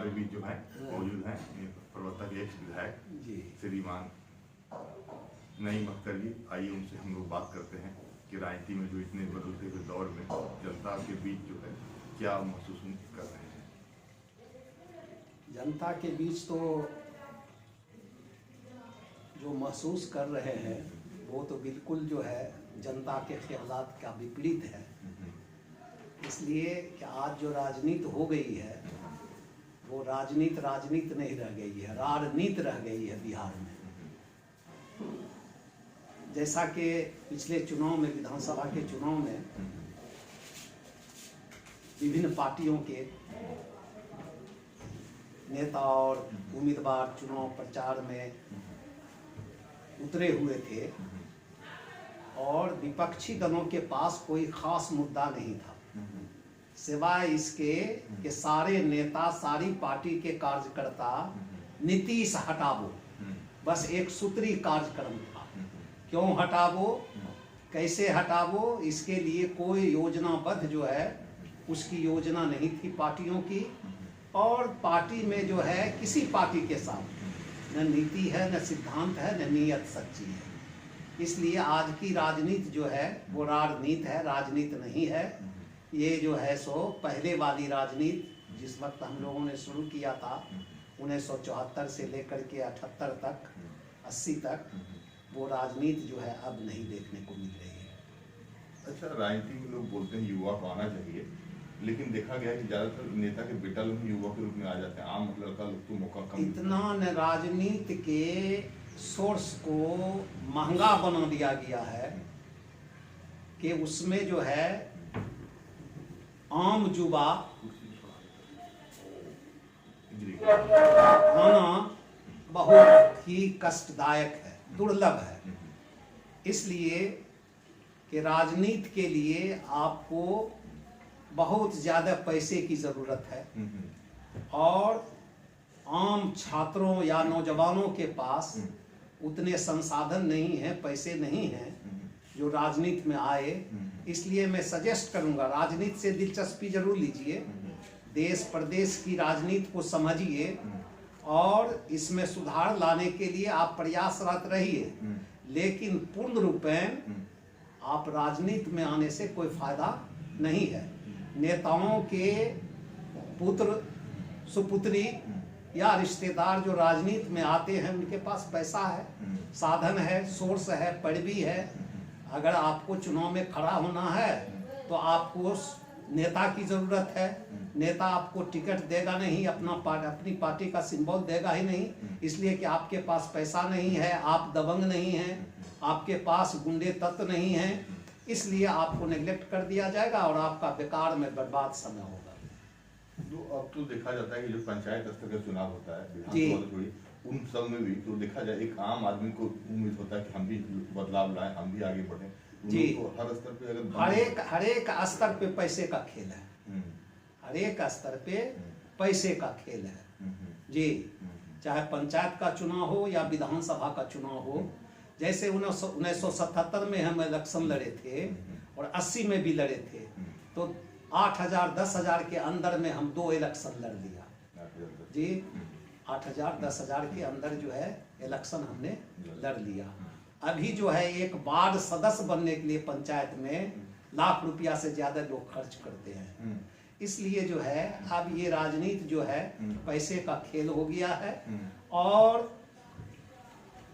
हमारे बीच जो है मौजूद हैं प्रवर्तक एक्स विधायक श्रीमान नईम अख्तर जी। आइए उनसे हम लोग बात करते हैं कि राजनीति में जो इतने बदलते हुए दौर में जनता के बीच जो है क्या महसूस कर रहे हैं। जनता के बीच तो जो महसूस कर रहे हैं वो तो बिल्कुल जो है जनता के ख्यालात का विपरीत है। इसलिए कि आज जो राजनीति हो गई है वो राजनीति नहीं रह गई है, राजनीति रह गई है बिहार में। जैसा कि पिछले चुनाव में, विधानसभा के चुनाव में विभिन्न पार्टियों के नेता और उम्मीदवार चुनाव प्रचार में उतरे हुए थे और विपक्षी दलों के पास कोई खास मुद्दा नहीं था, सिवाय इसके कि सारे नेता, सारी पार्टी के कार्यकर्ता नीतीश हटावो, बस एक सूत्री कार्यक्रम था। क्यों हटावो, कैसे हटावो, इसके लिए कोई योजनाबद्ध जो है उसकी योजना नहीं थी पार्टियों की। और पार्टी में जो है किसी पार्टी के साथ न नीति है, न सिद्धांत है, न नीयत सच्ची है। इसलिए आज की राजनीति जो है वो राजनीति है, राजनीति नहीं है। ये जो है सो पहले वाली राजनीति जिस वक्त हम लोगों ने शुरू किया था 1974 से लेकर के 78 तक, 80 तक, वो राजनीति जो है अब नहीं देखने को मिल रही है। अच्छा, राजनीति में लोग बोलते हैं युवा को आना चाहिए, लेकिन देखा गया कि ज्यादातर नेता के बेटा लोग युवा के रूप में आ जाते हैं, आम लड़का लोग तो मौका कम। इतना न राजनीति के सोर्स को महंगा बना दिया गया है कि उसमें जो है आम युवा आना बहुत ही कष्टदायक है, दुर्लभ है। इसलिए कि राजनीति के लिए आपको बहुत ज़्यादा पैसे की ज़रूरत है और आम छात्रों या नौजवानों के पास उतने संसाधन नहीं हैं, पैसे नहीं हैं जो राजनीति में आए। इसलिए मैं सजेस्ट करूंगा, राजनीति से दिलचस्पी जरूर लीजिए, देश प्रदेश की राजनीति को समझिए और इसमें सुधार लाने के लिए आप प्रयासरत रहिए, लेकिन पूर्ण रूपेण आप राजनीति में आने से कोई फायदा नहीं है। नेताओं के पुत्र, सुपुत्री या रिश्तेदार जो राजनीति में आते हैं उनके पास पैसा है, साधन है, सोर्स है, पैरवी है। अगर आपको चुनाव में खड़ा होना है तो आपको नेता की जरूरत है। नेता आपको टिकट देगा नहीं, अपनी पार्टी का सिंबल देगा ही नहीं, इसलिए कि आपके पास पैसा नहीं है, आप दबंग नहीं हैं, आपके पास गुंडे तत्व नहीं हैं, इसलिए आपको नेग्लेक्ट कर दिया जाएगा और आपका बेकार में बर्बाद समय होगा। तो अब तो देखा जाता है कि जो पंचायत स्तर का चुनाव होता है, विधानसभा छोड़ी, उन सब में भी तो देखा जाए एक आम आदमी को उम्मीद होता है कि हम भी बदलाव लाएं, हम भी आगे बढ़ें। जी, तो हर स्तर पे अगर हर एक स्तर पे पैसे का खेल है, हर एक स्तर पे पैसे का खेल है जी। चाहे पंचायत का चुनाव हो या विधानसभा का चुनाव हो, जैसे 1977 में हम इलेक्शन लड़े थे और 80 में भी लड़े थे, तो 8,000 10,000 के अंदर में हम 2 इलेक्शन लड़ लिया जी। 8,000 10,000 के अंदर जो है इलेक्शन हमने लड़ लिया। अभी जो है एक वार्ड सदस्य बनने के लिए पंचायत में लाख रुपया से ज्यादा लोग खर्च करते हैं। इसलिए जो है अब ये राजनीति जो है पैसे का खेल हो गया है। और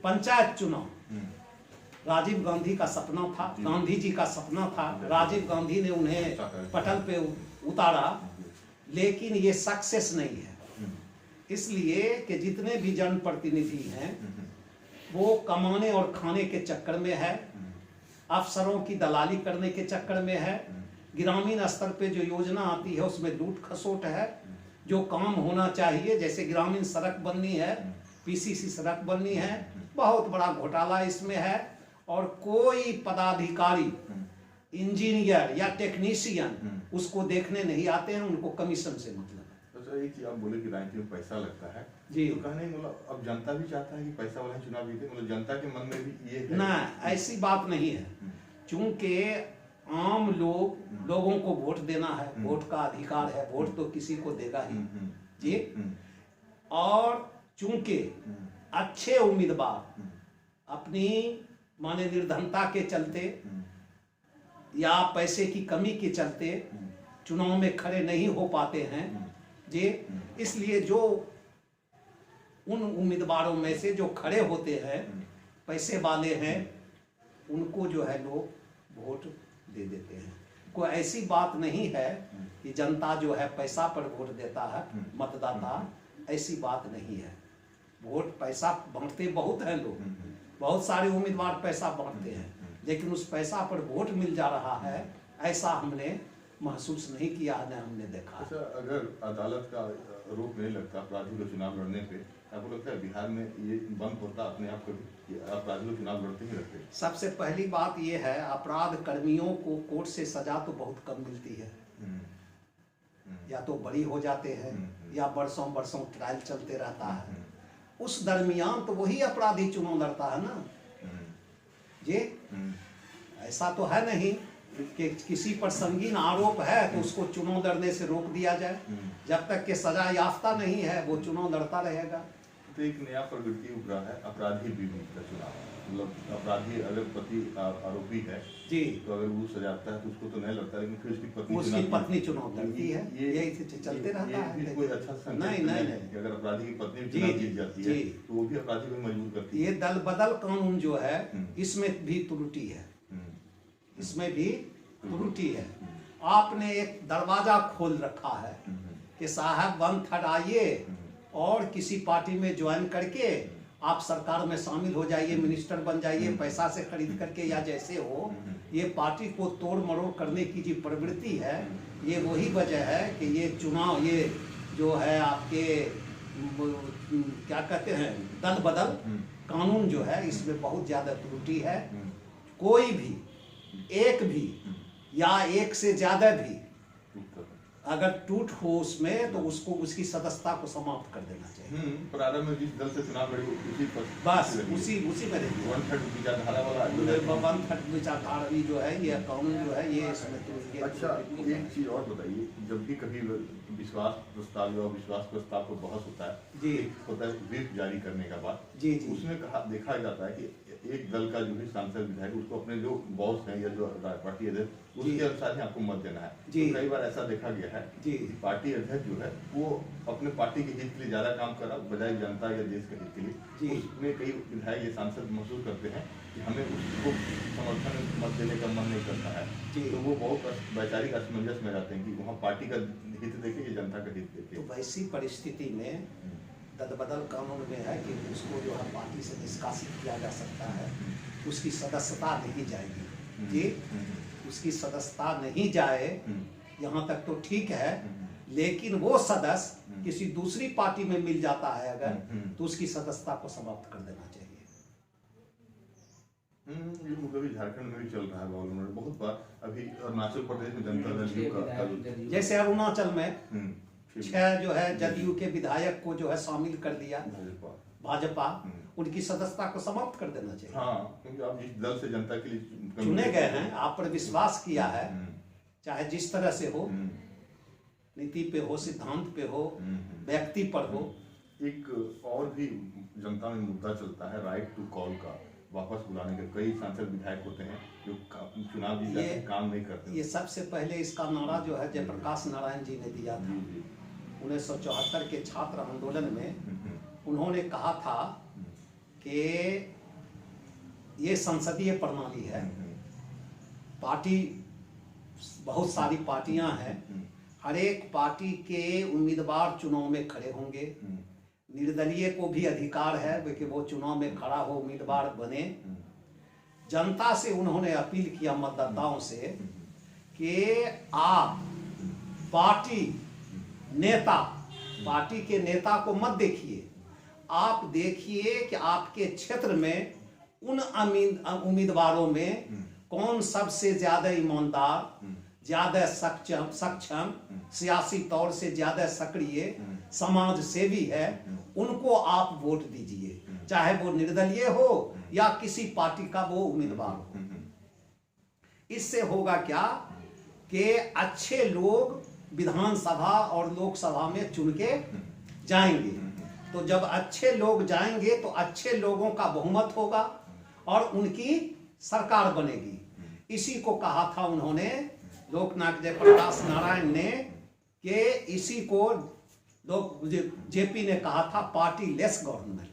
पंचायत चुनाव राजीव गांधी का सपना था, गांधी जी का सपना था, राजीव गांधी ने उन्हें पटल पे उतारा, लेकिन ये सक्सेस नहीं है। इसलिए कि जितने भी जनप्रतिनिधि हैं वो कमाने और खाने के चक्कर में है, अफसरों की दलाली करने के चक्कर में है, ग्रामीण स्तर पे जो योजना आती है उसमें लूट खसोट है। जो काम होना चाहिए, जैसे ग्रामीण सड़क बननी है, पीसीसी सड़क बननी है, बहुत बड़ा घोटाला इसमें है। और कोई पदाधिकारी, इंजीनियर या टेक्नीशियन उसको देखने नहीं आते हैं, उनको कमीशन से मतलब है। अच्छा, एक चीज आप बोले कि राजनीति में पैसा लगता है जी, तो कहने मतलब अब जनता भी चाहता है कि पैसा वाला चुनाव जीते, मतलब जनता के मन में भी ये है? ना, ऐसी बात नहीं है। चूंकि आम लोगों को वोट देना है, वोट का अधिकार है, वोट तो किसी को देगा ही, जी। और चूंकि अच्छे उम्मीदवार अपनी माने निर्धनता के चलते या पैसे की कमी के चलते चुनाव में खड़े नहीं हो पाते हैं जी, इसलिए जो उन उम्मीदवारों में से जो खड़े होते हैं पैसे वाले हैं उनको जो है लोग वोट दे देते हैं। कोई ऐसी बात नहीं है कि जनता जो है पैसा पर वोट देता है, मतदाता, ऐसी बात नहीं है। वोट पैसा बांटते बहुत हैं लोग, बहुत सारे उम्मीदवार पैसा बांटते हैं, लेकिन उस पैसा पर वोट मिल जा रहा है ऐसा हमने महसूस नहीं किया, न हमने देखा। अच्छा, अगर अदालत का रोक नहीं लगता अपराधी को चुनाव लड़ने पे, आपको लगता है बिहार में ये बंद होता अपने आप कभी, अपराधी को चुनाव लड़ते ही रहते? सबसे पहली बात ये है, अपराध कर्मियों को कोर्ट से सजा तो बहुत कम मिलती है, या तो बरी हो जाते हैं या बरसों बरसों ट्रायल चलते रहता है। उस दरमियान तो वही अपराधी चुनाव लड़ता है ना जी। ऐसा तो है नहीं कि किसी पर संगीन आरोप है तो उसको चुनाव लड़ने से रोक दिया जाए। जब तक कि सजा याफ्ता नहीं है वो चुनाव लड़ता रहेगा। तो एक नया प्रवृत्ति उभरा है अपराधी बीवी का चुनाव, मतलब अपराधी अगर पति आरोपी है जी तो अगर वो सजाता है तो उसको तो नहीं लगता, लेकिन फिर उसकी पत्नी चुनाव लड़ती है, यही चलते रहता है। कोई अच्छा संकेत नहीं। अगर अपराधी की पत्नी भी चुनाव जीत जाती है तो वो भी अपराधी को मजबूर करती है। ये दल बदल कानून जो है इसमें भी त्रुटि है, इसमें भी त्रुटि है। आपने एक दरवाजा खोल रखा है कि साहब वन थर्ड आइए और किसी पार्टी में ज्वाइन करके आप सरकार में शामिल हो जाइए, मिनिस्टर बन जाइए, पैसा से खरीद करके या जैसे हो। ये पार्टी को तोड़ मरोड़ करने की जो प्रवृत्ति है, ये वही वजह है कि ये चुनाव, ये जो है आपके क्या कहते हैं दल बदल कानून जो है इसमें बहुत ज़्यादा त्रुटि है। कोई भी एक भी या एक से ज़्यादा भी अगर टूट हो उसमें तो उसको उसकी सदस्यता को समाप्त कर देना चाहिए। प्रारंभ में जिस दल से चुनाव लड़ी उसी पर बस उसी में रहिए। वन थर्ड विचारधारा वाला वन थर्ड विचारधारा जो है ये कानून जो है ये इसमें। अच्छा, एक चीज और बताइए, जब भी कभी विश्वास प्रस्ताव या विश्वास प्रस्ताव पर बहस होता है जी, होता है व्हिप जारी करने का बाद जी, उसमें देखा जाता है कि एक दल का जो भी सांसद विधायक उसको अपने जो बॉस हैं या जो पार्टी अध्यक्ष उसके अनुसार ही आपको मत देना है। तो कई बार ऐसा देखा गया है कि पार्टी अध्यक्ष जो है वो अपने पार्टी के हित के लिए ज्यादा काम करा बजाय जनता या देश के हित के लिए। उसमें कई विधायक या सांसद महसूस करते हैं कि हमें उसको समर्थन मत देने का मन नहीं करता है, तो वो बहुत वैचारिक असमंजस में रहते हैं कि वहाँ पार्टी का हित देखे या जनता का हित देखे। तो वैसी परिस्थिति में दलबदल कानून में है कि उसको जो है पार्टी से निष्कासित किया जा सकता है, उसकी सदस्यता नहीं जाएगी जी, उसकी सदस्यता नहीं जाए यहाँ तक तो ठीक है, लेकिन वो सदस्य किसी दूसरी पार्टी में मिल जाता है अगर तो उसकी सदस्यता को समाप्त कर देना चाहिए। ये मुद्दा झारखंड में भी चल रहा है बहुत बार। अभी अरुणाचल प्रदेश में जनता दल का जैसे अरुणाचल में 6 जो है जदयू के विधायक को जो है शामिल कर दिया भाजपा, उनकी सदस्यता को समाप्त कर देना चाहिए। हाँ, क्योंकि आप जिस दल से जनता के लिए चुने गए हैं, आप पर विश्वास किया है, चाहे जिस तरह से हो, नीति पे हो, सिद्धांत पे हो, व्यक्ति पर हो। एक और भी जनता में मुद्दा चलता है राइट टू कॉल का, वापस बुलाने के। कई सांसद विधायक होते हैं जो चुनाव जीतने के काम नहीं करते। ये सबसे पहले इसका नारा जो है जयप्रकाश नारायण जी ने दिया था 1974 के छात्र आंदोलन में। उन्होंने कहा था कि ये संसदीय प्रणाली है, पार्टी बहुत सारी पार्टियां हैं, हर एक पार्टी के उम्मीदवार चुनाव में खड़े होंगे, निर्दलीय को भी अधिकार है कि वो चुनाव में खड़ा हो, उम्मीदवार बने। जनता से उन्होंने अपील किया, मतदाताओं से, कि आप पार्टी के नेता को मत देखिए, आप देखिए कि आपके क्षेत्र में उन उम्मीदवारों में कौन सबसे ज्यादा ईमानदार, ज्यादा सक्षम, सियासी तौर से ज्यादा सक्रिय, समाज सेवी है, उनको आप वोट दीजिए, चाहे वो निर्दलीय हो या किसी पार्टी का वो उम्मीदवार हो। इससे होगा क्या कि अच्छे लोग विधानसभा और लोकसभा में चुन के जाएंगे। तो जब अच्छे लोग जाएंगे तो अच्छे लोगों का बहुमत होगा और उनकी सरकार बनेगी। इसी को कहा था उन्होंने, लोकनायक जयप्रकाश नारायण ने, कि इसी को लोग जेपी ने कहा था पार्टी लेस गवर्नमेंट।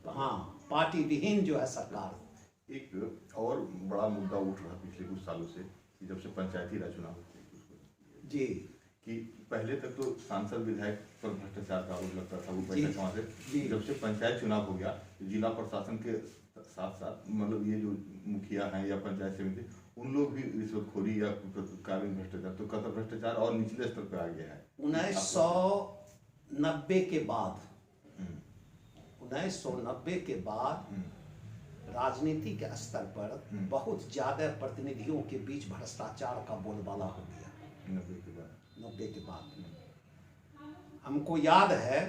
हाँ, पार्टी विहीन जो है सरकार। एक और बड़ा मुद्दा उठ रहा पिछले कुछ सालों से कि जब से पंचायती राज चुनाव जी, कि पहले तक तो सांसद विधायक पर भ्रष्टाचार का आरोप लगता था, वो पैसा कहाँ से। जब से पंचायत चुनाव हो गया, जिला प्रशासन के साथ साथ मतलब ये जो मुखिया हैं या पंचायत समिति, उन लोग भी रिश्वतखोरी या कार्य भ्रष्टाचार, तो कहता भ्रष्टाचार और निचले स्तर पर आ गया है। 1990 के बाद 1990 के बाद राजनीति के स्तर पर बहुत ज्यादा प्रतिनिधियों के बीच भ्रष्टाचार का बोलबाला हो गया। 90 के बाद हमको याद है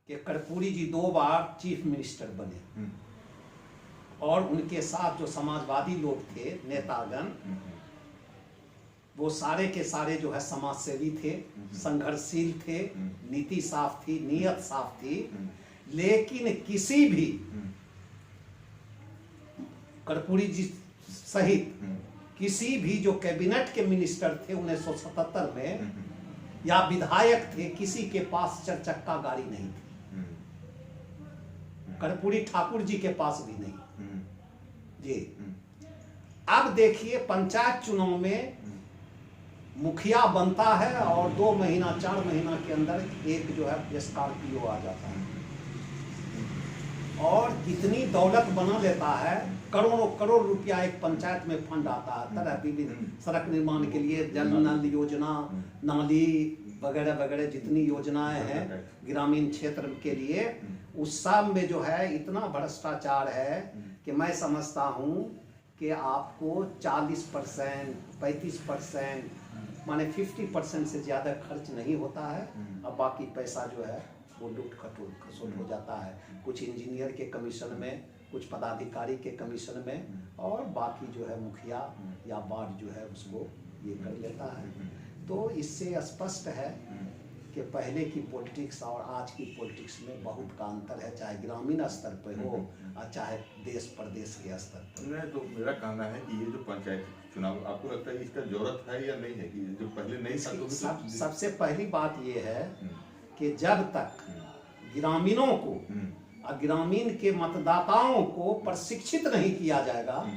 कि कर्पूरी जी 2 बार चीफ मिनिस्टर बने और उनके साथ जो समाजवादी लोग थे, नेतागण, वो सारे के सारे जो है समाजसेवी थे, संघर्षशील थे, नीति साफ थी, नीयत साफ थी। लेकिन किसी भी कर्पूरी जी सहित किसी भी जो कैबिनेट के मिनिस्टर थे 1977 में या विधायक थे, किसी के पास 4 चक्का गाड़ी नहीं थी। कर्पूरी ठाकुर जी के पास भी नहीं जी। अब देखिए, पंचायत चुनाव में मुखिया बनता है और 2 महीना 4 महीना के अंदर एक जो है स्कॉर्पियो आ जाता है और कितनी दौलत बना लेता है। करोड़ों करोड़ रुपया एक पंचायत में फंड आता है, तरह विभिन्न सड़क निर्माण के लिए, जल नल योजना, नाली वगैरह वगैरह जितनी योजनाएं हैं ग्रामीण क्षेत्र के लिए, उस सब में जो है इतना भ्रष्टाचार है कि मैं समझता हूँ कि आपको 40%, 35%, माने 50% से ज़्यादा खर्च नहीं होता है। अब बाकी पैसा जो है वो लूट खसोट हो जाता है, कुछ इंजीनियर के कमीशन में, कुछ पदाधिकारी के कमीशन में, और बाकी जो है मुखिया या वार्ड जो है उसको ये कर लेता है। तो इससे स्पष्ट है कि पहले की पॉलिटिक्स और आज की पॉलिटिक्स में बहुत का अंतर है, चाहे ग्रामीण स्तर पर हो और चाहे देश प्रदेश के स्तर पर। तो मेरा कहना है कि ये जो पंचायत चुनाव, आपको लगता है इसका जरूरत है या नहीं है, कि जो पहले नहीं था तो सबसे पहली बात ये है कि जब तक ग्रामीणों को और ग्रामीण के मतदाताओं को प्रशिक्षित नहीं किया जाएगा,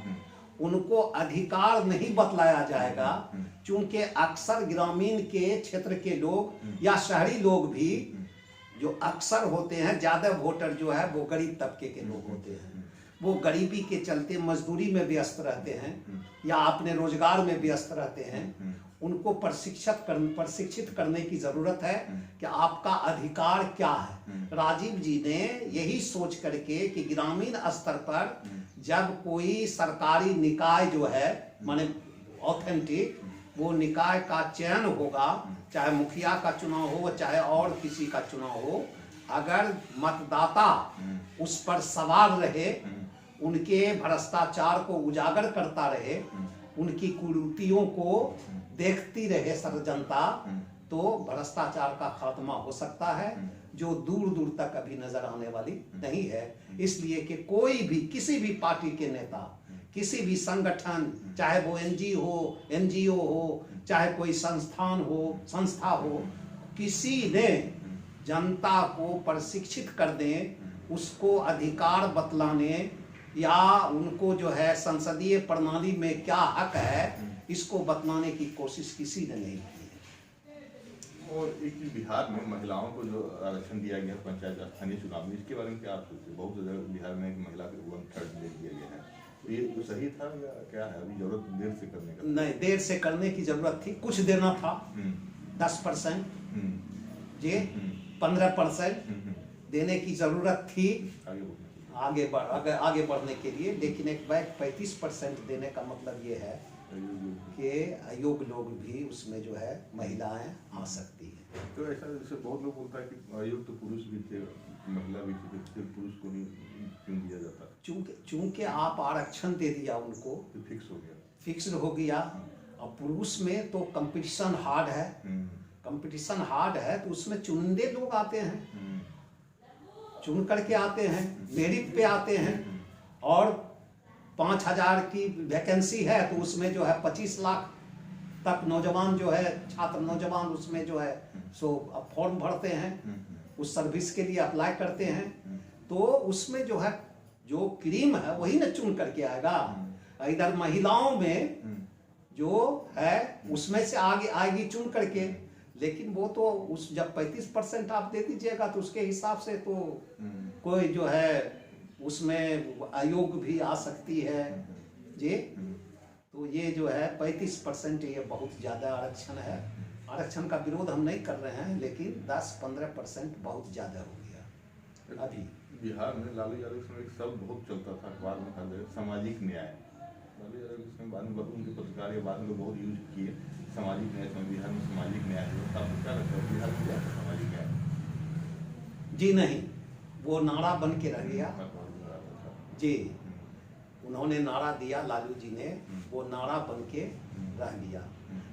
उनको अधिकार नहीं बतलाया जाएगा, क्योंकि अक्सर ग्रामीण के क्षेत्र के लोग या शहरी लोग भी जो अक्सर होते हैं, ज्यादा वोटर जो है वो गरीब तबके के लोग होते हैं। वो गरीबी के चलते मजदूरी में व्यस्त रहते हैं या अपने रोजगार में व्यस्त रहते हैं। उनको प्रशिक्षित करने की जरूरत है कि आपका अधिकार क्या है। राजीव जी ने यही सोच करके कि ग्रामीण स्तर पर जब कोई सरकारी निकाय जो है, माने ऑथेंटिक, वो निकाय का चयन होगा, चाहे मुखिया का चुनाव हो चाहे और किसी का चुनाव हो, अगर मतदाता उस पर सवाल रहे, उनके भ्रष्टाचार को उजागर करता रहे, उनकी कुरीतियों को देखती रहे सर जनता, तो भ्रष्टाचार का खात्मा हो सकता है, जो दूर दूर तक अभी नजर आने वाली नहीं है। इसलिए कि कोई भी किसी भी पार्टी के नेता, किसी भी संगठन, चाहे वो एनजीओ हो, चाहे कोई संस्था हो, किसी ने जनता को प्रशिक्षित कर दें, उसको अधिकार बतलाने या उनको जो है संसदीय प्रणाली में क्या हक है इसको बतलाने की कोशिश किसी ने नहीं की है। और एक बिहार में महिलाओं को जो आरक्षण दिया गया पंचायत स्थानीय चुनाव में, इसके बारे में क्या आप सोचते हैं? बहुत ज्यादा बिहार में एक महिला को 1/3 दे दिया गया है, तो ये तो सही था या क्या है? अभी जरूरत देर से करने का? नहीं, देर से करने की जरूरत थी, कुछ देना था, 10% जी, 15% देने की जरूरत थी आगे बढ़ने के लिए। लेकिन एक बैक 35% देने का मतलब ये है कि अयोग्य लोग भी उसमें जो है महिलाएं आ सकती हैं। तो ऐसा जैसे बहुत लोग बोलता है कि अयोग्य तो पुरुष भी थे, महिला भी थी, तो पुरुष को नहीं क्यों दिया जाता? चूंकि आप आरक्षण दे दिया उनको, फिक्स हो गया। और पुरुष में तो कंपटीशन हार्ड है, कंपटीशन हार्ड है तो उसमें चुनिंदे लोग आते हैं, चुन करके आते हैं, मेरिट पे आते हैं। और 5,000 की वैकेंसी है तो उसमें जो है 25 लाख तक नौजवान जो है, छात्र नौजवान उसमें जो है सो अब फॉर्म भरते हैं, उस सर्विस के लिए अप्लाई करते हैं। तो उसमें जो है जो क्रीम है वही ना चुन करके आएगा। इधर महिलाओं में जो है उसमें से आगे आएगी चुन करके, लेकिन वो तो उस जब 35% आप दे दीजिएगा तो उसके हिसाब से तो कोई जो है उसमें आयोग भी आ सकती है जी। तो ये जो है 35% ये बहुत ज़्यादा आरक्षण है। आरक्षण का विरोध हम नहीं कर रहे हैं, लेकिन 10-15% बहुत ज़्यादा हो गया। अभी बिहार में लालू यादव के समय एक शब्द बहुत चलता था, अखबार में था, सामाजिक न्याय। लालू यादव के समय बाद में उनके पत्रकार के बाद में लोग बहुत यूज किए सामाजिक न्याय, बिहार में सामाजिक न्याय है। आपको क्या लगता है बिहार में क्या है सामाजिक न्याय? जी नहीं, वो नारा बन के रह गया जी। उन्होंने नारा दिया, लालू जी ने, वो नारा बन के रह गया।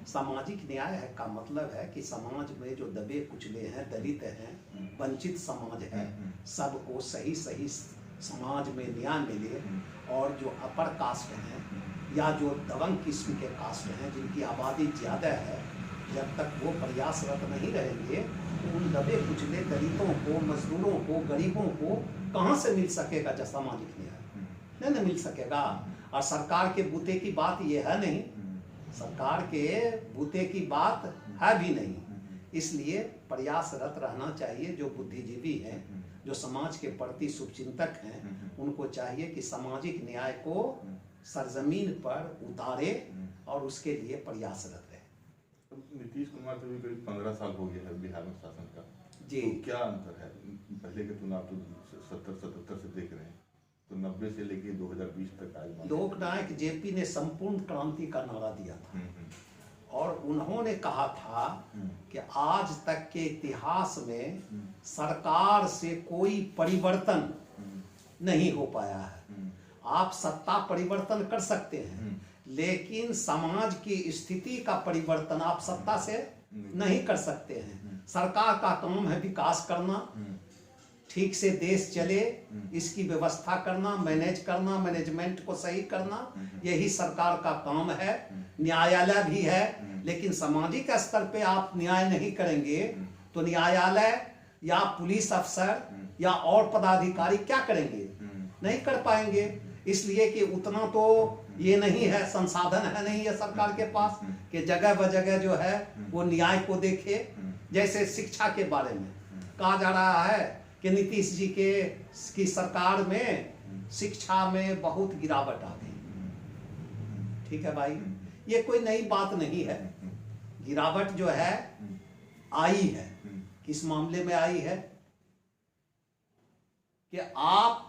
सामाजिक न्याय है का मतलब है कि समाज में जो दबे कुचले हैं, दलित हैं, वंचित समाज है, सबको सही सही समाज में न्याय मिले। और जो अपर कास्ट हैं या जो दबंग किस्म के कास्ट हैं जिनकी आबादी ज़्यादा है, जब तक वो प्रयासरत नहीं रहेंगे तो उन दबे कुचले दलितों को, मजदूरों को, गरीबों को कहाँ से मिल सकेगा जो सामाजिक न्याय? नहीं मिल सकेगा। और सरकार के बूते की बात ये है नहीं, सरकार के बूते की बात है भी नहीं। इसलिए प्रयासरत रहना चाहिए। जो बुद्धिजीवी हैं, जो समाज के प्रति शुभचिंतक हैं, उनको चाहिए कि सामाजिक न्याय को सरजमीन पर उतारे और उसके लिए प्रयासरत रहे। नीतीश कुमार तो भी करीब 15 साल हो गया है बिहार में शासन का जी। तो क्या अंतर है? पहले के चुनाव तो 70-77 से देख रहे हैं, तो 90 से लेके 2020 तक आज लोकनायक जेपी ने संपूर्ण क्रांति का नारा दिया था और उन्होंने कहा था कि आज तक के इतिहास में सरकार से कोई परिवर्तन नहीं हो पाया है। आप सत्ता परिवर्तन कर सकते हैं, लेकिन समाज की स्थिति का परिवर्तन आप सत्ता से नहीं कर सकते हैं। सरकार का काम है विकास करना, ठीक से देश चले इसकी व्यवस्था करना, मैनेज करना, मैनेजमेंट को सही करना, यही सरकार का काम है। न्यायालय भी है, लेकिन सामाजिक स्तर पे आप न्याय नहीं करेंगे तो न्यायालय या पुलिस अफसर या और पदाधिकारी क्या करेंगे? नहीं कर पाएंगे। इसलिए कि उतना तो ये नहीं है, संसाधन है नहीं है सरकार के पास कि जगह ब जगह जो है वो न्याय को देखे। जैसे शिक्षा के बारे में कहा जा रहा है कि नीतीश जी की सरकार में शिक्षा में बहुत गिरावट आ गई। ठीक है भाई, ये कोई नई बात नहीं है। गिरावट जो है आई है। किस मामले में आई है? कि आप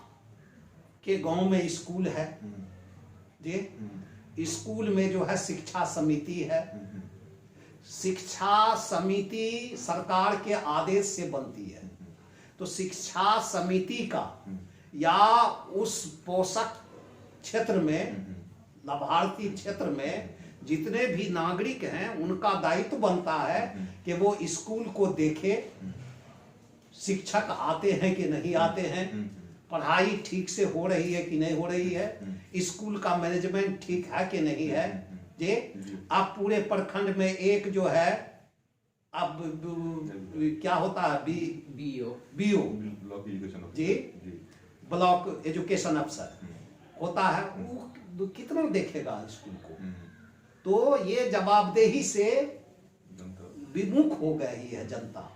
के गांव में स्कूल है जी, स्कूल में जो है शिक्षा समिति है। शिक्षा समिति सरकार के आदेश से बनती है, तो शिक्षा समिति का या उस पोषक क्षेत्र में, लाभार्थी क्षेत्र में जितने भी नागरिक हैं उनका दायित्व बनता है कि वो स्कूल को देखे, शिक्षक आते हैं कि नहीं आते हैं, पढ़ाई ठीक से हो रही है कि नहीं हो रही है, स्कूल का मैनेजमेंट ठीक है कि नहीं है जी। अब पूरे प्रखंड में एक जो है, अब क्या होता है, बीओ जी, ब्लॉक एजुकेशन अफसर होता है, वो कितना देखेगा स्कूल को? तो ये जवाबदेही से विमुख हो गई है जनता।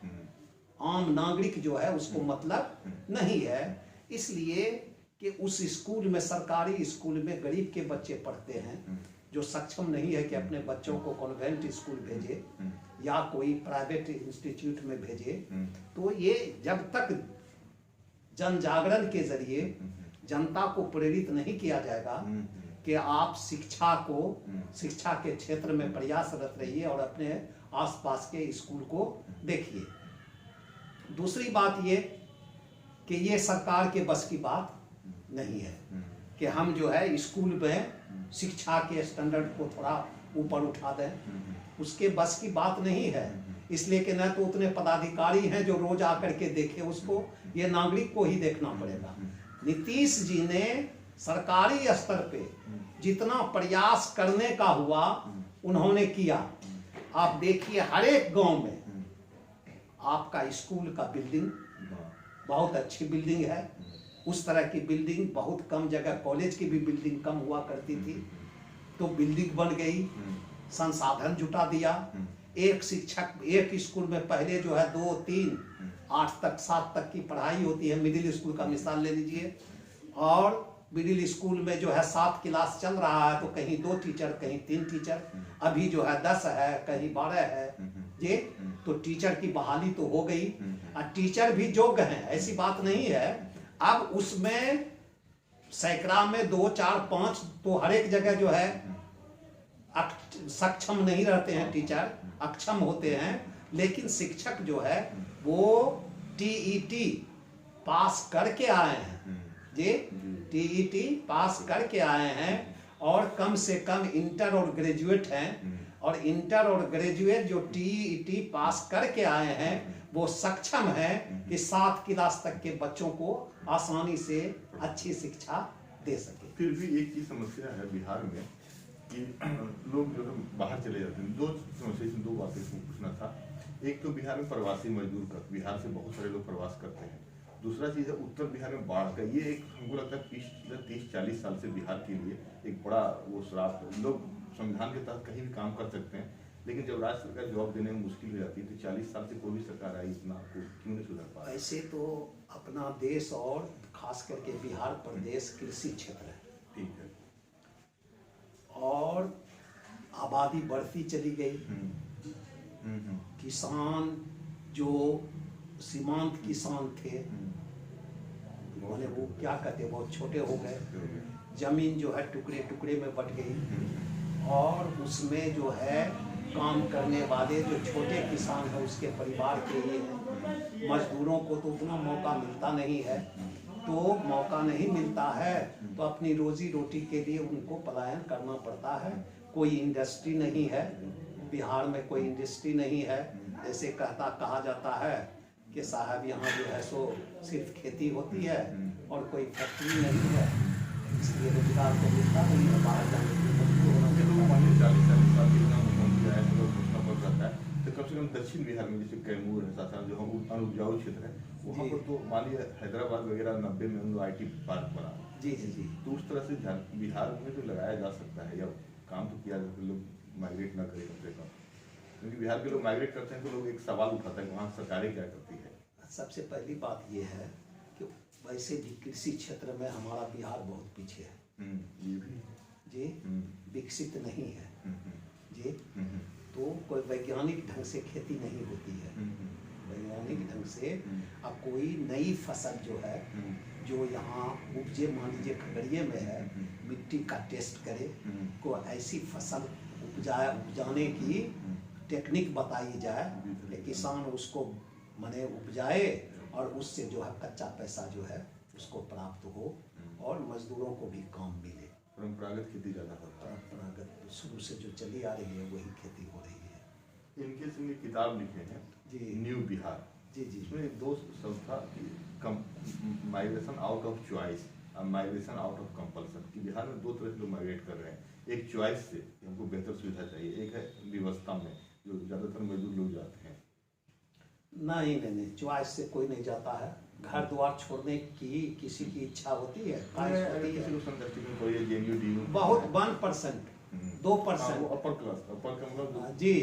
आम नागरिक जो है उसको मतलब नहीं है। इसलिए कि उस स्कूल में, सरकारी स्कूल में गरीब के बच्चे पढ़ते हैं, जो सक्षम नहीं है कि अपने बच्चों को कॉन्वेंट स्कूल भेजे या कोई प्राइवेट इंस्टीट्यूट में भेजे। तो ये जब तक जन जागरण के जरिए जनता को प्रेरित नहीं किया जाएगा कि आप शिक्षा के क्षेत्र में प्रयासरत रहिए और अपने आसपास के स्कूल को देखिए। दूसरी बात ये कि ये सरकार के बस की बात नहीं है कि हम जो है स्कूल में शिक्षा के स्टैंडर्ड को थोड़ा ऊपर उठा दें, उसके बस की बात नहीं है। इसलिए कि न तो उतने पदाधिकारी हैं जो रोज आकर के देखे उसको, ये नागरिक को ही देखना पड़ेगा। नीतीश जी ने सरकारी स्तर पे जितना प्रयास करने का हुआ उन्होंने किया। आप देखिए हर एक गांव में आपका स्कूल का बिल्डिंग बहुत अच्छी बिल्डिंग है। उस तरह की बिल्डिंग बहुत कम जगह, कॉलेज की भी बिल्डिंग कम हुआ करती थी, तो बिल्डिंग बन गई, संसाधन जुटा दिया। एक शिक्षक एक स्कूल में पहले जो है 2, 3, 8 तक 7 तक की पढ़ाई होती है। मिडिल स्कूल का मिसाल ले लीजिए, और मिडिल स्कूल में जो है 7 क्लास चल रहा है तो कहीं 2 टीचर, कहीं 3 टीचर। अभी जो है 10 है, कहीं 12 है जी। तो टीचर की बहाली तो हो गई, और टीचर भी योग्य हैं, ऐसी बात नहीं है। अब उसमें सैकड़ा में 2, 4, 5 तो हर एक जगह जो है सक्षम नहीं रहते हैं, टीचर अक्षम होते हैं। लेकिन शिक्षक जो है वो टीईटी पास करके आए हैं जी, टीईटी पास करके आए हैं, और कम से कम इंटर और ग्रेजुएट हैं। और इंटर और ग्रेजुएट जो टीईटी पास करके आए हैं वो सक्षम है कि 7 क्लास तक के बच्चों को आसानी से अच्छी शिक्षा दे सके। फिर भी एक ही समस्या है बिहार में कि लोग जो है बाहर चले जाते हैं। 2 समस्या, 2 बातें पूछना था। एक तो बिहार में प्रवासी मजदूर का, बिहार से बहुत सारे लोग प्रवास करते हैं। दूसरा चीज़ है उत्तर बिहार में बाढ़ का। ये एक हमको लगता है 30-40 साल से बिहार के लिए एक बड़ा वो श्राप है। लोग संविधान के तहत कहीं भी काम कर सकते हैं, लेकिन जब राज्य सरकार जॉब देने में मुश्किल हो जाती है तो 40 साल से कोई भी सरकार आई इतना आपको क्यों नहीं सुधार पा रही? ऐसे तो अपना देश और खास करके बिहार प्रदेश कृषि क्षेत्र है, ठीक है, और आबादी बढ़ती चली गई। किसान जो सीमांत किसान थे माने वो क्या कहते हैं, बहुत छोटे हो गए। जमीन जो है टुकड़े टुकड़े में बट गई, और उसमें जो है काम करने वाले जो छोटे किसान हैं उसके परिवार के लिए हैं। मजदूरों को तो उतना मौका मिलता नहीं है, तो मौका नहीं मिलता है तो अपनी रोजी रोटी के लिए उनको पलायन करना पड़ता है। कोई इंडस्ट्री नहीं है बिहार में, कोई इंडस्ट्री नहीं है। जैसे कहा जाता है कि साहब यहाँ जो है सो सिर्फ खेती होती है और कोई फैक्ट्री नहीं है, इसलिए रोजगार को मिलता नहीं है, बाहर जाने की मजबूर होना पड़ता है। 40 साल के बिना मुख्यमंत्री आए तो घोषणा पड़ जाता है, तो कम से कम दक्षिण बिहार में जैसे कैमूर है, सासाराम जो हम अनुपजाऊ क्षेत्र है, वहाँ पर तो मान लीजिए हैदराबाद वगैरह 90 में उनको IT पार्क बना। जी जी जी। तो उस तरह से बिहार में तो लगाया जा सकता है, या काम तो किया जाता है, लोग माइग्रेट ना करें कम से कम। क्योंकि बिहार के लोग माइग्रेट करते हैं तो लोग एक सवाल उठाता है वहाँ सरकारें क्या करती है। सबसे पहली बात ये है कि वैसे भी कृषि क्षेत्र में हमारा बिहार बहुत पीछे है ये भी जी, विकसित नहीं है जी। तो कोई वैज्ञानिक ढंग से खेती नहीं होती है, वैज्ञानिक ढंग से। अब कोई नई फसल जो है जो यहाँ उपजे, मान लीजिए खगड़िया में है, मिट्टी का टेस्ट करे, को ऐसी फसल उपजाने की टेक्निक बताई जाए कि किसान उसको माने उपजाए और उससे जो है कच्चा पैसा जो है उसको प्राप्त हो और मजदूरों को भी काम मिले। परंपरागत खेती ज़्यादा होता है, परंपरागत शुरू से जो चली आ रही है वही खेती हो रही है। इनके से किताब लिखे हैं जी, न्यू बिहार जी जी। इसमें 2 संस्था माइग्रेशन आउट ऑफ चॉइस और माइग्रेशन आउट ऑफ कंपल्सन कि बिहार में 2 तरह से लोग माइग्रेट कर रहे हैं। एक चॉइस से हमको बेहतर सुविधा चाहिए, एक है व्यवस्था में जो ज़्यादातर मजदूर लोग जाते हैं। नहीं, चॉइस से कोई नहीं जाता है। घर द्वार छोड़ने की किसी की इच्छा होती है, बहुत 1%, 2% अपर क्लास, अपर का मतलब जी।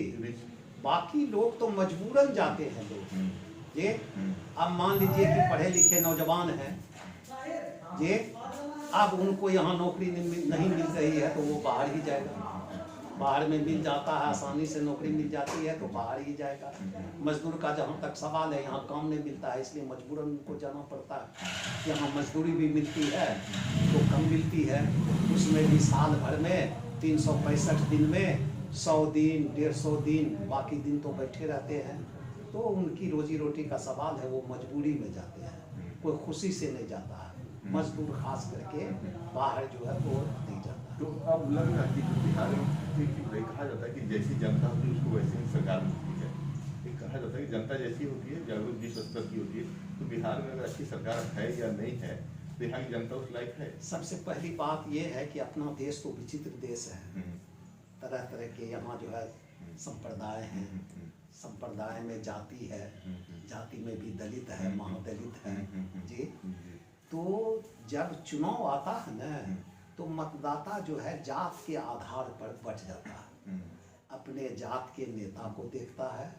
बाकी लोग तो मजबूरन जाते हैं लोग ये। अब मान लीजिए कि पढ़े लिखे नौजवान हैं ये, अब उनको यहाँ नौकरी नहीं मिल रही है तो वो बाहर ही जाएगा। बाहर में मिल जाता है, आसानी से नौकरी मिल जाती है तो बाहर ही जाएगा। मजदूर का जहाँ तक सवाल है, यहाँ काम नहीं मिलता है इसलिए मजबूरन उनको जाना पड़ता है। यहाँ मजदूरी भी मिलती है तो कम मिलती है, उसमें भी साल भर में 365 दिन में 100 दिन 150 दिन, बाकी दिन तो बैठे रहते हैं। तो उनकी रोजी रोटी का सवाल है, वो मजबूरी में जाते हैं, कोई खुशी से नहीं जाता है। मजदूर खास करके बाहर जो है वो नहीं जाता। तो अब लग रहा है कि बिहार में कहा जाता है कि जैसी जनता होती है उसको वैसे ही सरकार मिलती है। एक कहा जाता है कि जनता जैसी होती है, जागरूक जिस स्तर की होती है, तो बिहार में अगर अच्छी सरकार है या नहीं है तो यहाँ की जनता उस लायक है। सबसे पहली बात ये है कि अपना देश तो विचित्र देश है। तरह तरह के यहाँ जो है संप्रदाय हैं, संप्रदाय में जाति है, जाति में भी दलित है, महादलित है जी। तो जब चुनाव आता है न, तो मतदाता जो है जात के आधार पर बट जाता है। अपने जात के नेता को देखता है,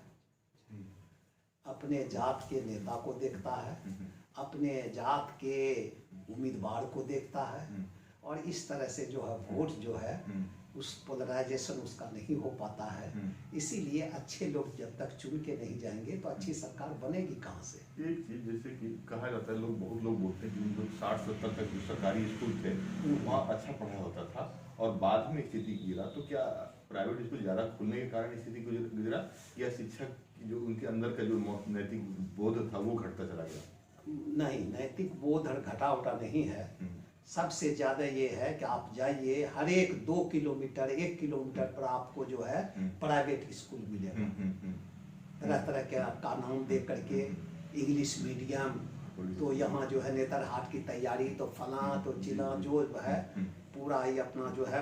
अपने जात के नेता को देखता है, अपने जात के उम्मीदवार को देखता है, और इस तरह से जो है वोट जो है उस पोलराइजेशन उसका नहीं हो पाता है। इसीलिए अच्छे लोग जब तक चुन के नहीं जाएंगे तो अच्छी सरकार बनेगी कहाँ से। एक चीज जैसे कि कहा जाता है, बहुत लोग बोलते हैं कि 60-70 तक जो सरकारी स्कूल थे वहाँ अच्छा पढ़ाई होता था और बाद में स्थिति गिरा, तो क्या प्राइवेट स्कूल ज़्यादा खुलने के कारण स्थिति गिरा या शिक्षक जो उनके अंदर का जो नैतिक बोध था वो घटता चला गया? नहीं, नैतिक बोध घटा उटा नहीं है। सबसे ज़्यादा ये है कि आप जाइए, हर एक 2 किलोमीटर 1 किलोमीटर पर आपको जो है प्राइवेट स्कूल मिलेगा। तरह तरह के का नाम दे करके इंग्लिश मीडियम, तो यहाँ जो है नेतरहाट की तैयारी, तो फलां तो चिला जो है पूरा ही अपना जो है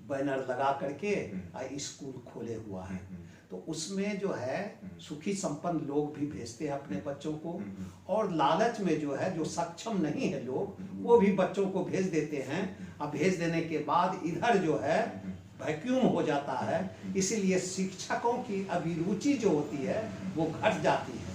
बैनर लगा करके स्कूल खोले हुआ है। तो उसमें जो है सुखी संपन्न लोग भी भेजते हैं अपने बच्चों को, और लालच में जो है जो सक्षम नहीं है लोग वो भी बच्चों को भेज देते हैं। अब भेज देने के बाद इधर जो है वैक्यूम हो जाता है, इसीलिए शिक्षकों की अभिरुचि जो होती है वो घट जाती है।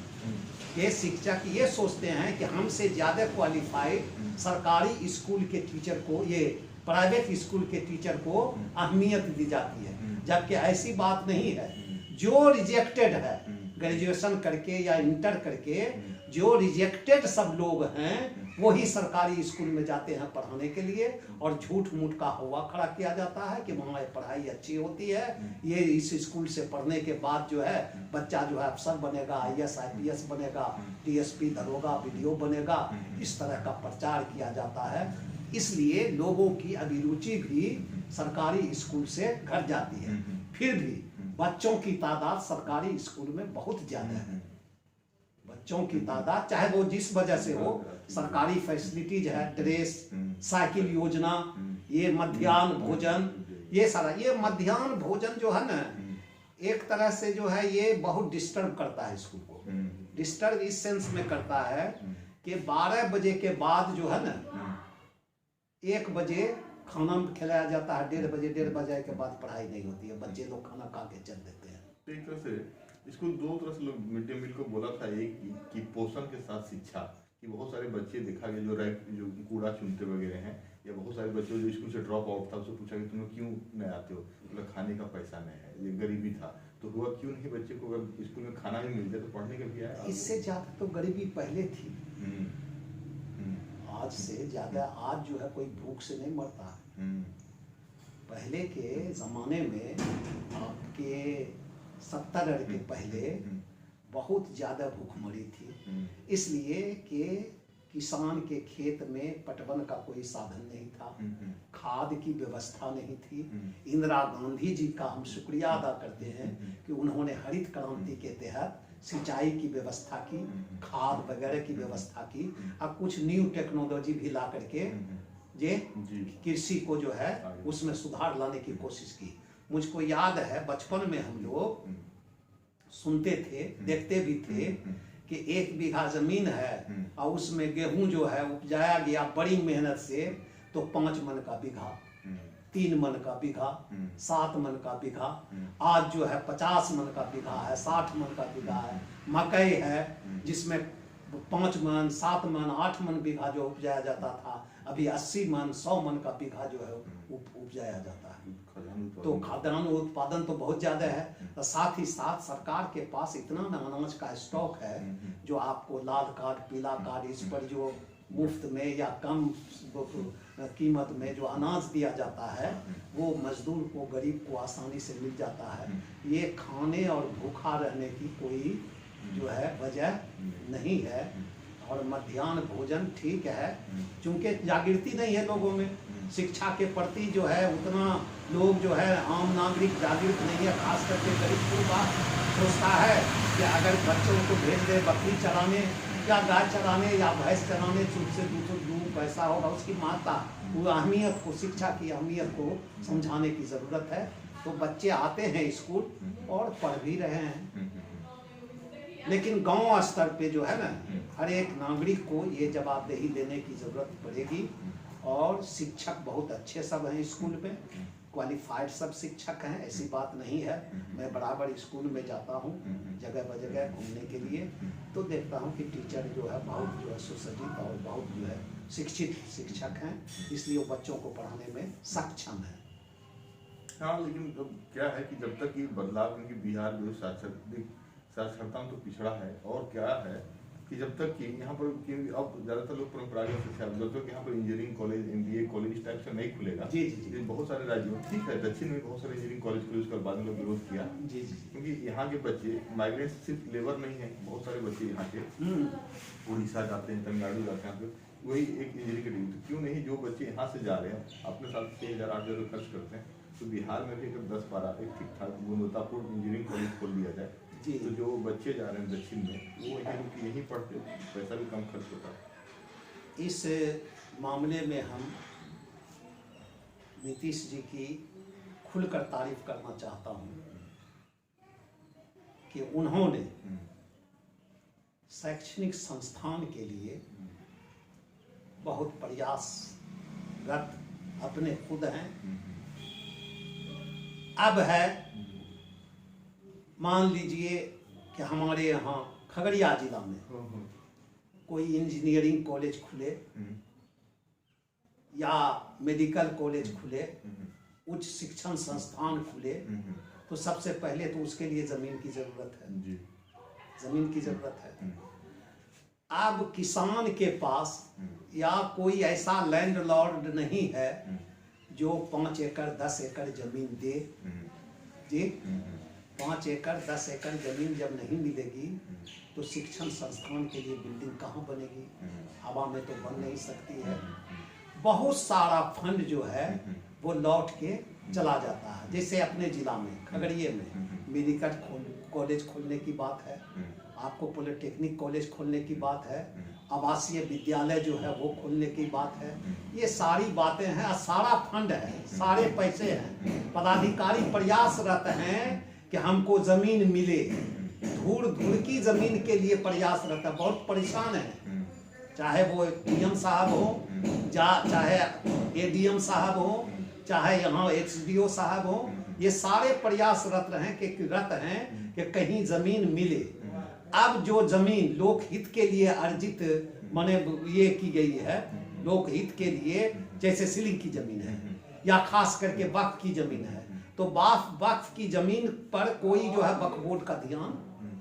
ये शिक्षक ये सोचते हैं कि हमसे ज़्यादा क्वालिफाइड सरकारी स्कूल के टीचर को, ये प्राइवेट स्कूल के टीचर को अहमियत दी जाती है, जबकि ऐसी बात नहीं है। जो रिजेक्टेड है ग्रेजुएशन करके या इंटर करके, जो रिजेक्टेड सब लोग हैं वही सरकारी स्कूल में जाते हैं पढ़ाने के लिए, और झूठ मूठ का हवा खड़ा किया जाता है कि वहाँ पढ़ाई अच्छी होती है, ये इस स्कूल से पढ़ने के बाद जो है बच्चा जो है अफसर बनेगा, IAS IPS बनेगा, DSP दरोगा BDO बनेगा। इस तरह का प्रचार किया जाता है, इसलिए लोगों की अभिरुचि भी सरकारी स्कूल से घट जाती है। फिर भी बच्चों की तादाद सरकारी स्कूल में बहुत ज़्यादा है। बच्चों की तादाद चाहे वो जिस वजह से हो, सरकारी फैसिलिटीज है, ड्रेस, साइकिल योजना, ये मध्याह्न भोजन, ये सारा, ये मध्याह्न भोजन जो है ना एक तरह से जो है ये बहुत डिस्टर्ब करता है स्कूल को। डिस्टर्ब इस सेंस में करता है कि 12 बजे के बाद जो है ना 1 बजे खाना खिलाया जाता है, 1:30 बजे के बाद पढ़ाई नहीं होती है, बच्चे लोग खाना खा के चल देते हैं। एक तरह से इसको दो तरह से लोग मिड डे मील को बोला था, एक कि पोषण के साथ शिक्षा, कि बहुत सारे बच्चे देखा गया जो कूड़ा चुनते वगैरह हैं, या बहुत सारे बच्चे जो स्कूल से ड्रॉप आउट था, उससे पूछा कि तुम्हें क्यों नहीं आते हो, मतलब खाने का पैसा नहीं है, ये गरीबी था, तो हुआ क्यों नहीं बच्चे को अगर स्कूल में खाना भी मिल जाए तो पढ़ने का भी आया। इससे ज़्यादा तो गरीबी पहले थी, आज से ज़्यादा आज जो है कोई भूख से नहीं मरता है। पहले के ज़माने में आपके 70 के पहले बहुत ज़्यादा भूखमरी थी, इसलिए कि किसान के खेत में पटवन का कोई साधन नहीं था, खाद की व्यवस्था नहीं थी। इंदिरा गांधी जी का हम शुक्रिया अदा करते हैं कि उन्होंने हरित क्रांति के तहत सिंचाई की व्यवस्था की, खाद वगैरह की व्यवस्था की, और कुछ न्यू टेक्नोलॉजी भी ला करके ये कृषि को जो है उसमें सुधार लाने की कोशिश की। मुझको याद है बचपन में हम लोग सुनते थे, देखते भी थे कि 1 बीघा जमीन है और उसमें गेहूं जो है उपजाया गया बड़ी मेहनत से, तो 5 मन का बीघा, 3 मन का बीघा, 7 मन का बीघा, आज जो है 50 मन का बीघा है, 60 मन का बीघा है। मकई है जिसमें 5 मन, 7 मन, 8 मन बीघा जो उपजाया जाता था, अभी 80 मन, 100 मन का बीघा जो है उपजाया जाता है। तो खाद्यान्न उत्पादन तो बहुत ज़्यादा है। तो साथ ही साथ सरकार के पास इतना अनाज का स्टॉक है जो आपको लाल कार्ड, पीला कार्ड, इस पर जो मुफ्त में या कम कीमत में जो अनाज दिया जाता है वो मजदूर को, गरीब को आसानी से मिल जाता है। ये खाने और भूखा रहने की कोई जो है वजह नहीं है। और मध्याह्न भोजन ठीक है, चूँकि जागृति नहीं है लोगों में, शिक्षा के प्रति जो है उतना लोग जो है आम नागरिक जागृत नहीं है, खास करके गरीब परिवार सोचता है कि अगर बच्चों को भेज दे बकरी चराने या गाय चराने या भैंस चराने, चुप से दूर पैसा होगा, उसकी माता वो अहमियत को, शिक्षा की अहमियत को समझाने की ज़रूरत है। तो बच्चे आते हैं स्कूल और पढ़ भी रहे हैं, लेकिन गांव स्तर पे जो है ना, हर एक नागरिक को ये जवाबदेही लेने की ज़रूरत पड़ेगी। और शिक्षक बहुत अच्छे सब हैं स्कूल में, क्वालिफाइड सब शिक्षक हैं, ऐसी बात नहीं है। मैं बराबर स्कूल में जाता हूँ जगह जगह घूमने के लिए, तो देखता हूँ कि टीचर जो है बहुत जो है सुसज्जित और बहुत जो है शिक्षित शिक्षक हैं, इसलिए वो बच्चों को पढ़ाने में सक्षम है। हाँ, लेकिन तो क्या है कि जब तक ये बदलाव, क्योंकि बिहार जो साक्षरता में तो पिछड़ा है, और क्या है कि जब तक कि यहाँ पर अब ज़्यादातर लोग परंपरागत शिक्षा, जब तक यहाँ पर इंजीनियरिंग कॉलेज, MBA कॉलेज इस टाइप से नहीं खुलेगा। जी जी जी। बहुत सारे राज्यों, ठीक है, दक्षिण में बहुत सारे इंजीनियरिंग कॉलेज खुले, उसके बाद में लोग विरोध किया। जी जी। क्योंकि यहाँ के बच्चे माइग्रेंट सिर्फ लेबर नहीं है, बहुत सारे बच्चे यहाँ के उड़ीसा जाते हैं, तमिलनाडु जाते हैं, तो वही एक इंजीनियरिंग की डिग्री, तो क्यों नहीं जो बच्चे यहाँ से जा रहे हैं अपने साथ 6,000 8,000 खर्च करते हैं, तो बिहार में भी अगर 10-12 एक ठीक ठाक गुणवत्तापूर्ण इंजीनियरिंग कॉलेज खोल दिया जाए, तो जो बच्चे जा रहे हैं दक्षिण में वो यहीं पढ़ते, पैसा भी कम खर्च होता है। इस मामले में हम नीतीश जी की खुलकर तारीफ करना चाहता हूँ कि उन्होंने शैक्षणिक संस्थान के लिए बहुत प्रयासरत अपने खुद हैं। अब है, मान लीजिए कि हमारे यहाँ खगड़िया जिला में कोई इंजीनियरिंग कॉलेज खुले या मेडिकल कॉलेज खुले, उच्च शिक्षण संस्थान खुले, तो सबसे पहले तो उसके लिए ज़मीन की ज़रूरत है जी। ज़मीन की ज़रूरत है। अब किसान के पास या कोई ऐसा लैंडलॉर्ड नहीं है जो 5 एकड़ 10 एकड़ ज़मीन दे जी। 5 एकड़ 10 एकड़ ज़मीन जब नहीं मिलेगी तो शिक्षण संस्थान के लिए बिल्डिंग कहाँ बनेगी? हवा में तो बन नहीं सकती है। बहुत सारा फंड जो है वो लौट के चला जाता है। जैसे अपने जिला में खगड़िया में मेडिकल कॉलेज खोलने की बात है, आपको पॉलिटेक्निक कॉलेज खोलने की बात है, आवासीय विद्यालय जो है वो खोलने की बात है। ये सारी बातें हैं, सारा फंड है, सारे पैसे हैं। पदाधिकारी प्रयासरत हैं कि हमको जमीन मिले, धूल की जमीन के लिए प्रयासरत है, बहुत परेशान है। चाहे वो DM साहब हो, चाहे ADM साहब हो, चाहे यहाँ XDO साहब हो, ये सारे प्रयासरत हैं कि कहीं जमीन मिले। अब जो जमीन लोकहित के लिए अर्जित माने ये की गई है, लोकहित के लिए, जैसे सीलिंग की जमीन है या खास करके वक्फ की जमीन है, तो वक्फ की जमीन पर कोई जो है वक्फ बोर्ड का ध्यान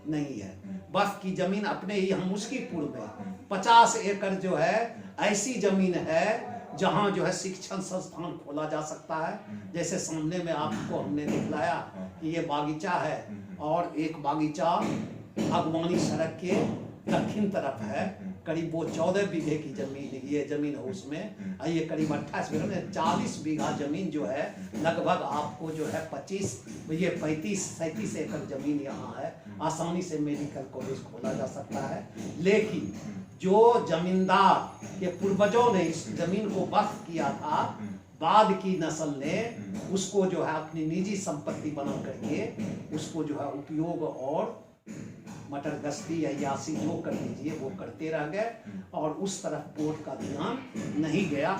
नहीं है। वक्फ की जमीन अपने ही हम मुश्किलपुर में 50 एकड़ जो है ऐसी जमीन है जहां जो है शिक्षण संस्थान खोला जा सकता है। जैसे सामने में आपको हमने दिखलाया कि ये बागीचा है, और एक बागीचा अगवानी सड़क के दक्षिण तरफ है, करीब वो 14 बीघे की जमीन, ये जमीन है उसमें, ये करीब 28 बीघा में 40 बीघा जमीन जो है, लगभग आपको जो है 35-37 एकड़ जमीन यहाँ है। आसानी से मेडिकल कॉलेज खोला जा सकता है। लेकिन जो जमींदार के पूर्वजों ने इस जमीन को वक्फ किया था, बाद की नस्ल ने उसको जो है अपनी निजी संपत्ति बना करके उसको जो है उपयोग और मटर गश्ती या यासी जो कर लीजिए वो करते रह गए, और उस तरफ बोर्ड का ध्यान नहीं गया।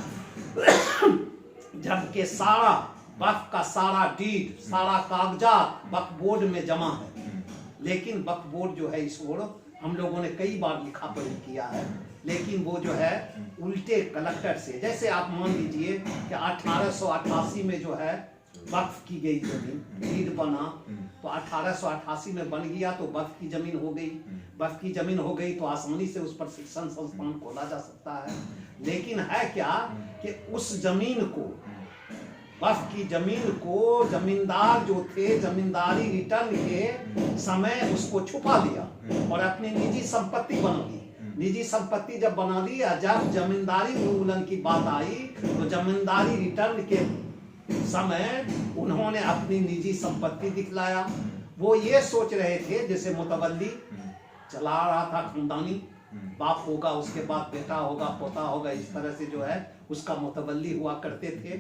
जबकि सारा वक्फ का सारा डीड, सारा कागजात वक्फ बोर्ड में जमा है, लेकिन वक्फ बोर्ड जो है इस ओर हम लोगों ने कई बार लिखा पढ़ी किया है, लेकिन वो जो है उल्टे कलेक्टर से, जैसे आप मान लीजिए कि 1888 में जो है वक्फ की गई जमीन डीड बना, तो 1888 में बन गया तो वक्फ की जमीन हो गई। वक्फ की जमीन हो गई तो आसानी से उस पर शिक्षण संस्थान खोला जा सकता है। लेकिन है क्या कि उस जमीन को, वक्फ की जमीन को जमींदार जो थे, जमींदारी रिटर्न के समय उसको छुपा लिया और अपनी निजी संपत्ति बना ली। निजी संपत्ति जब बना ली, जब जमींदारी उन्मूलन की बात आई तो जमींदारी रिटर्न के समय उन्होंने अपनी निजी संपत्ति दिखलाया। वो ये सोच रहे थे जैसे मुतवल्ली चला रहा था खानदानी, बाप होगा, उसके बाद बेटा होगा, पोता होगा, इस तरह से जो है उसका मुतवल्ली हुआ करते थे।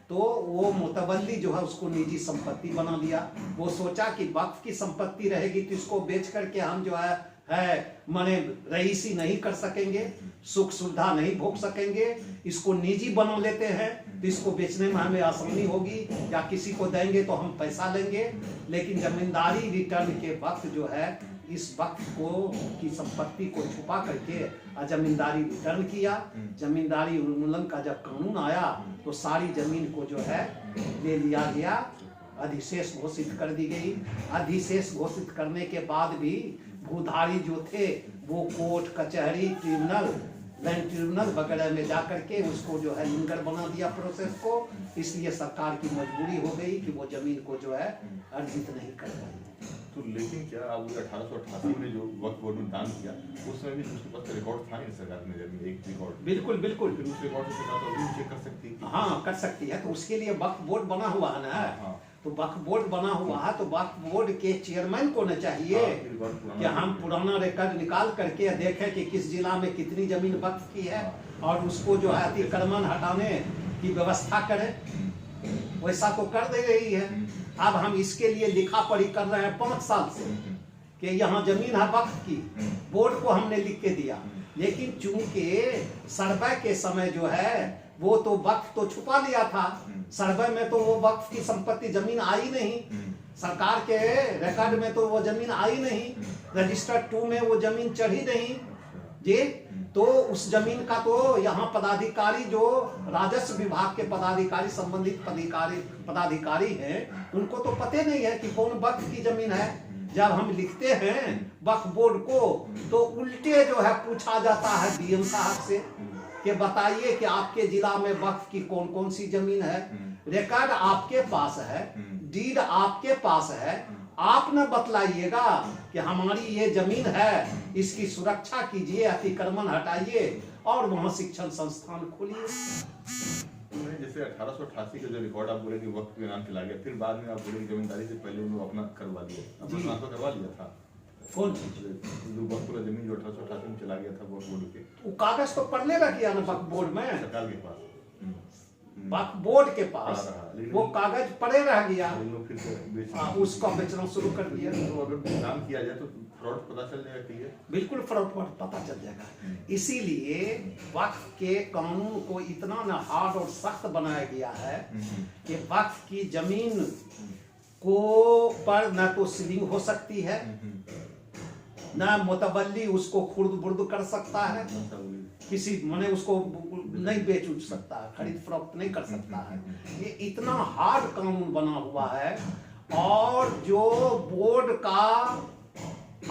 तो वो मुतवल्ली जो है उसको निजी संपत्ति बना लिया। वो सोचा कि वक्फ की संपत्ति रहेगी तो इसको बेच करके हम जो है माने रईसी नहीं कर सकेंगे, सुख सुविधा नहीं भोग सकेंगे, इसको निजी बना लेते हैं तो इसको बेचने में हमें आसानी होगी, या किसी को देंगे तो हम पैसा लेंगे। लेकिन जमींदारी रिटर्न के वक्त जो है इस वक्त को की संपत्ति को छुपा करके जमींदारी रिटर्न किया। जमींदारी उन्मूलन का जब कानून आया तो सारी जमीन को जो है ले लिया गया, अधिशेष घोषित कर दी गई। अधिशेष घोषित करने के बाद भी भूधारी जो थे वो कोर्ट कचहरी ट्रिब्यूनल लैंड ट्रिब्यूनल वगैरह में जाकर के उसको जो है लिंगर बना दिया प्रोसेस को। इसलिए सरकार की मजबूरी हो गई कि वो जमीन को जो है अर्जित नहीं कर पाई। तो लेकिन क्या अब 1888 में जो वक्फ बोर्ड ने दान किया उस समय भी उसके पास रिकॉर्ड था नहीं सरकार की नजर में, एक रिकॉर्ड। बिल्कुल बिल्कुल। फिर उस रिकॉर्ड से सरकार तो चेक कर सकती है। हाँ कर सकती है, तो उसके लिए वक्फ बोर्ड बना हुआ है ना। तो वक्फ बोर्ड बना हुआ है तो वक्फ बोर्ड के चेयरमैन को न चाहिए कि हम पुराना रिकॉर्ड निकाल करके देखें कि किस जिला में कितनी जमीन वक्फ की है और उसको जो है अतिक्रमण हटाने की व्यवस्था करें। वैसा तो कर दे रही है। अब हम इसके लिए लिखा पढ़ी कर रहे हैं 5 साल से कि यहाँ जमीन है वक्फ की, बोर्ड को हमने लिख के दिया। लेकिन चूंकि सर्वे के समय जो है वो तो वक्फ तो छुपा लिया था, सर्वे में तो वो वक्फ की संपत्ति जमीन आई नहीं, सरकार के रिकॉर्ड में तो वो जमीन आई नहीं, रजिस्टर 2 में वो जमीन चढ़ी नहीं जी। तो उस जमीन का तो यहाँ पदाधिकारी जो राजस्व विभाग के पदाधिकारी संबंधित पदाधिकारी हैं उनको तो पते नहीं है कि कौन वक्फ की जमीन है। जब हम लिखते हैं वक्फ बोर्ड को तो उल्टे जो है पूछा जाता है डीएम साहब से कि बताइए कि आपके जिला में वक्फ की कौन कौन सी जमीन है। रिकॉर्ड आपके पास है, डीड आपके पास है, आप न बतलाइएगा कि हमारी ये जमीन है, इसकी सुरक्षा कीजिए, अतिक्रमण हटाइए और वहां शिक्षण संस्थान खोलिए। जैसे 1888 का जो रिकॉर्ड आप बोले कि वक्त के नाम चला गया, फिर बाद में आप बोले जमींदारी से पहले उन्होंने अपना करवा लिया, अपना ट्रांसफर करवा लिया था। कौन चीज? जो वक्त वाला जमीन जो 1888 में चला गया था वक्त बोर्ड के, वो कागज तो पढ़ने लग गया ना वक्त बोर्ड में, सरकार के पास, वक्फ बोर्ड के पास वो कागज पड़े रह गया, उसको बेचना शुरू कर दिया। तो अगर नाम किया जाए तो फ्रॉड पता चल जाएगा कि ये बिल्कुल फ्रॉड पता चल जाएगा। इसीलिए वक्फ के कानून को इतना ना हार्ड और सख्त बनाया गया है कि वक्फ की जमीन को पर न तो सीलिंग हो सकती है, न मुतवल्ली उसको खुर्द बुर्द कर सकता है, किसी माने उसको नहीं बेच उठ सकता है, खरीद फरोख्त नहीं कर सकता है। ये इतना हार्ड कानून बना हुआ है। और जो बोर्ड का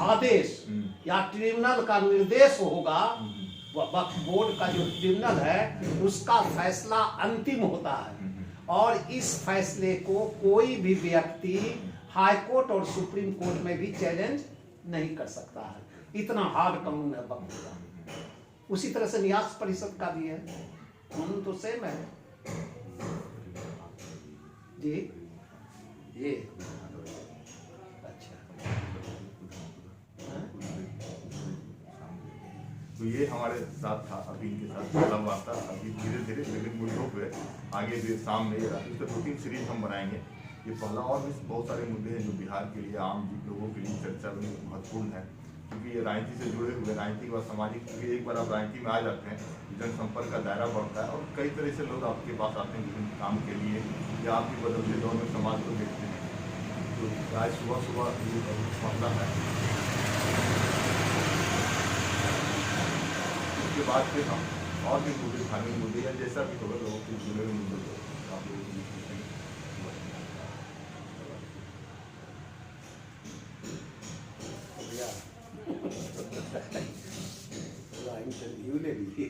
आदेश या ट्रिब्यूनल का निर्देश होगा, वक्फ बोर्ड का जो ट्रिब्यूनल है उसका फैसला अंतिम होता है। और इस फैसले को कोई भी व्यक्ति हाई कोर्ट और सुप्रीम कोर्ट में भी चैलेंज नहीं कर सकता है। इतना हार्ड कानून है वक्फ का। उसी तरह से न्यास परिषद का भी है, कानून तो सेम है जी। ये अच्छा, तो ये हमारे साथ था अभी इनके साथ मतलब वार्ता। अभी धीरे धीरे विभिन्न मुद्दों पे आगे भी सामने इस पर 2-3 सीरीज हम बनाएंगे। ये पहला और भी बहुत सारे मुद्दे हैं जो बिहार के लिए आम लोगों के लिए चर्चा में महत्वपूर्ण है, क्योंकि ये राजनीति से जुड़े हुए, राजनीति के बाद सामाजिक, क्योंकि एक बार आप राजनीति में आ जाते हैं जनसंपर्क का दायरा बढ़ता है और कई तरह से लोग आपके पास आते हैं विभिन्न काम के लिए या आपके बदलते दौर में समाज को देखते हैं। तो आज सुबह मसला है, उसके बाद फिर हम और भी मुद्दे, धार्मिक मुद्दे या जैसा भी होगा लोगों के जुड़े हुए मुद्दों को आप लोगों को इंटरव्यू ले लीजिए।